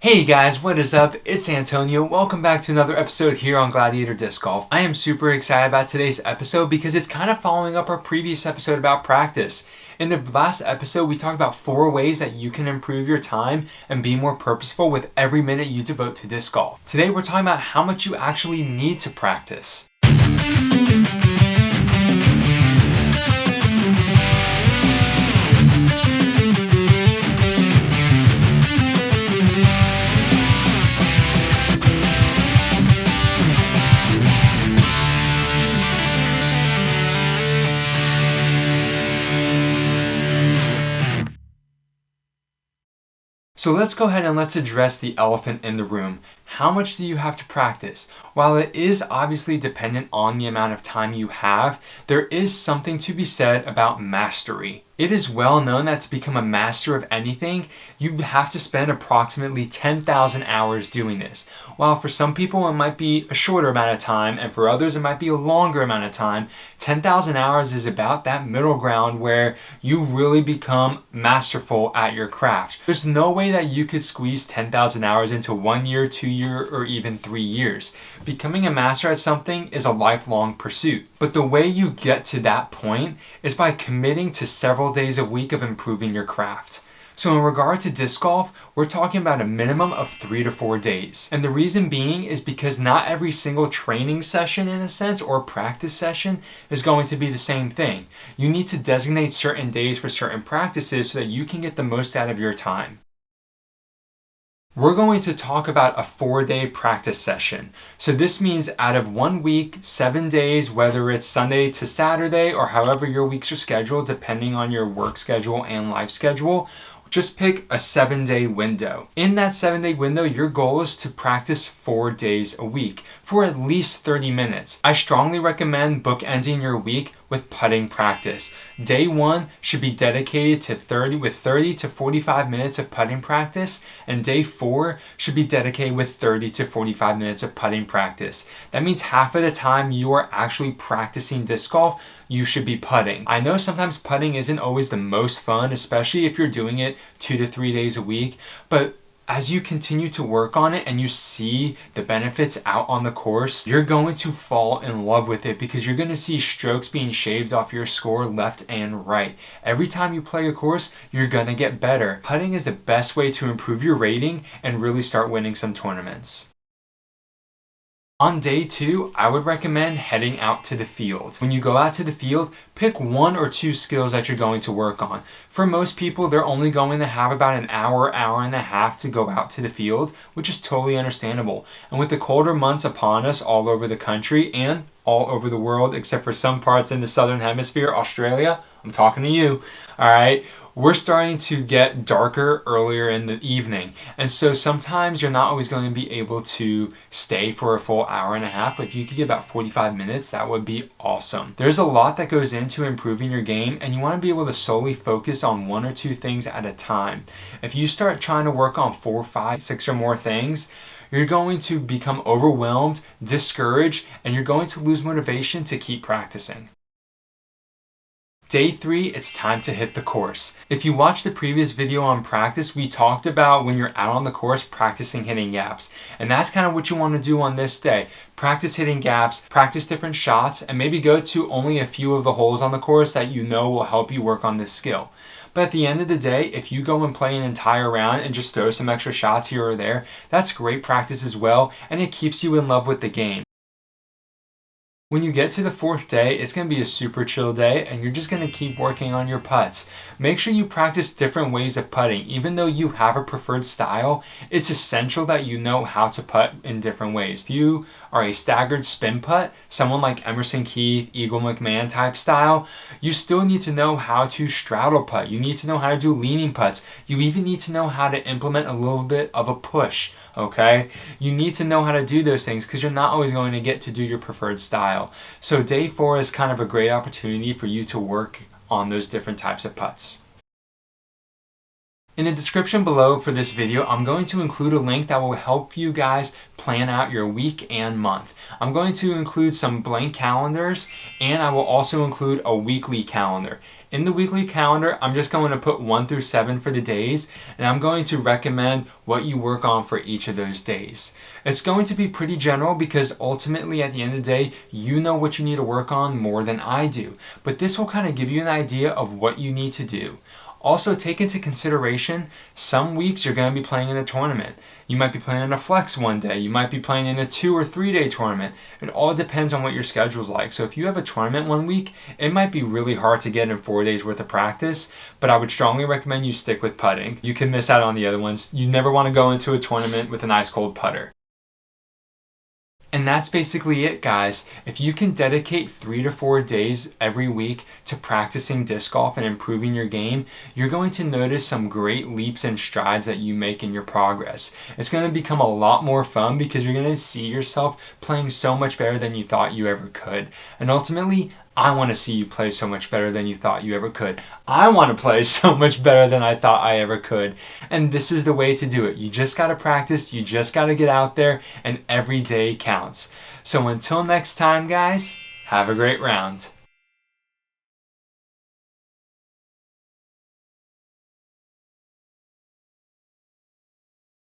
Hey guys, what is up? It's Antonio. Welcome back to another episode here on Gladiator Disc Golf. I am super excited about today's episode because it's kind of following up our previous episode about practice. In the last episode, we talked about 4 ways that you can improve your time and be more purposeful with every minute you devote to disc golf. Today, we're talking about how much you actually need to practice. So let's go ahead and let's address the elephant in the room. How much do you have to practice? While it is obviously dependent on the amount of time you have, there is something to be said about mastery. It is well known that to become a master of anything, you have to spend approximately 10,000 hours doing this. While for some people it might be a shorter amount of time, and for others it might be a longer amount of time, 10,000 hours is about that middle ground where you really become masterful at your craft. There's no way that you could squeeze 10,000 hours into 1 year, 2 years, or even 3 years. Becoming a master at something is a lifelong pursuit. But the way you get to that point is by committing to several days a week of improving your craft. So in regard to disc golf, we're talking about a minimum of 3 to 4 days. And the reason being is because not every single training session in a sense or practice session is going to be the same thing. You need to designate certain days for certain practices so that you can get the most out of your time. We're going to talk about a 4-day practice session. So this means out of 1 week, 7 days, whether it's Sunday to Saturday or however your weeks are scheduled, depending on your work schedule and life schedule, just pick a 7-day window. In that 7-day window, your goal is to practice 4 days a week for at least 30 minutes. I strongly recommend bookending your week with putting practice. Day 1 should be dedicated to 30 to 45 minutes of putting practice, and day 4 should be dedicated with 30 to 45 minutes of putting practice. That means half of the time you are actually practicing disc golf, you should be putting. I know sometimes putting isn't always the most fun, especially if you're doing it 2 to 3 days a week, but as you continue to work on it and you see the benefits out on the course, you're going to fall in love with it because you're going to see strokes being shaved off your score left and right. Every time you play a course, you're going to get better. Putting is the best way to improve your rating and really start winning some tournaments. On day 2, I would recommend heading out to the field. When you go out to the field, pick 1 or 2 skills that you're going to work on. For most people, they're only going to have about an hour and a half to go out to the field, which is totally understandable. And with the colder months upon us all over the country and all over the world, except for some parts in the southern hemisphere, Australia, I'm talking to you, all right? We're starting to get darker earlier in the evening. And so sometimes you're not always going to be able to stay for a full hour and a half. But if you could get about 45 minutes, that would be awesome. There's a lot that goes into improving your game, and you want to be able to solely focus on 1 or 2 things at a time. If you start trying to work on 4, 5, 6 or more things, you're going to become overwhelmed, discouraged, and you're going to lose motivation to keep practicing. Day 3, it's time to hit the course. If you watched the previous video on practice, we talked about when you're out on the course practicing hitting gaps. And that's kind of what you want to do on this day. Practice hitting gaps, practice different shots, and maybe go to only a few of the holes on the course that you know will help you work on this skill. But at the end of the day, if you go and play an entire round and just throw some extra shots here or there, that's great practice as well, and it keeps you in love with the game. When you get to the 4th day, it's going to be a super chill day and you're just going to keep working on your putts. Make sure you practice different ways of putting. Even though you have a preferred style, it's essential that you know how to putt in different ways. If you are a staggered spin putt, someone like Emerson Keith, Eagle McMahon type style, you still need to know how to straddle putt. You need to know how to do leaning putts. You even need to know how to implement a little bit of a push. Okay? You need to know how to do those things because you're not always going to get to do your preferred style. So day 4 is kind of a great opportunity for you to work on those different types of putts. In the description below for this video, I'm going to include a link that will help you guys plan out your week and month. I'm going to include some blank calendars, and I will also include a weekly calendar. In the weekly calendar, I'm just going to put 1 through 7 for the days, and I'm going to recommend what you work on for each of those days. It's going to be pretty general because ultimately at the end of the day, you know what you need to work on more than I do. But this will kind of give you an idea of what you need to do. Also, take into consideration, some weeks you're going to be playing in a tournament. You might be playing in a flex one day. You might be playing in a 2 or 3 day tournament. It all depends on what your schedule's like. So if you have a tournament one week, it might be really hard to get in 4 days worth of practice, but I would strongly recommend you stick with putting. You can miss out on the other ones. You never want to go into a tournament with an ice cold putter. And that's basically it, guys. If you can dedicate 3 to 4 days every week to practicing disc golf and improving your game, you're going to notice some great leaps and strides that you make in your progress. It's going to become a lot more fun because you're going to see yourself playing so much better than you thought you ever could. And ultimately, I want to see you play so much better than you thought you ever could. I want to play so much better than I thought I ever could. And this is the way to do it. You just got to practice, you just got to get out there, and every day counts. So until next time, guys, have a great round.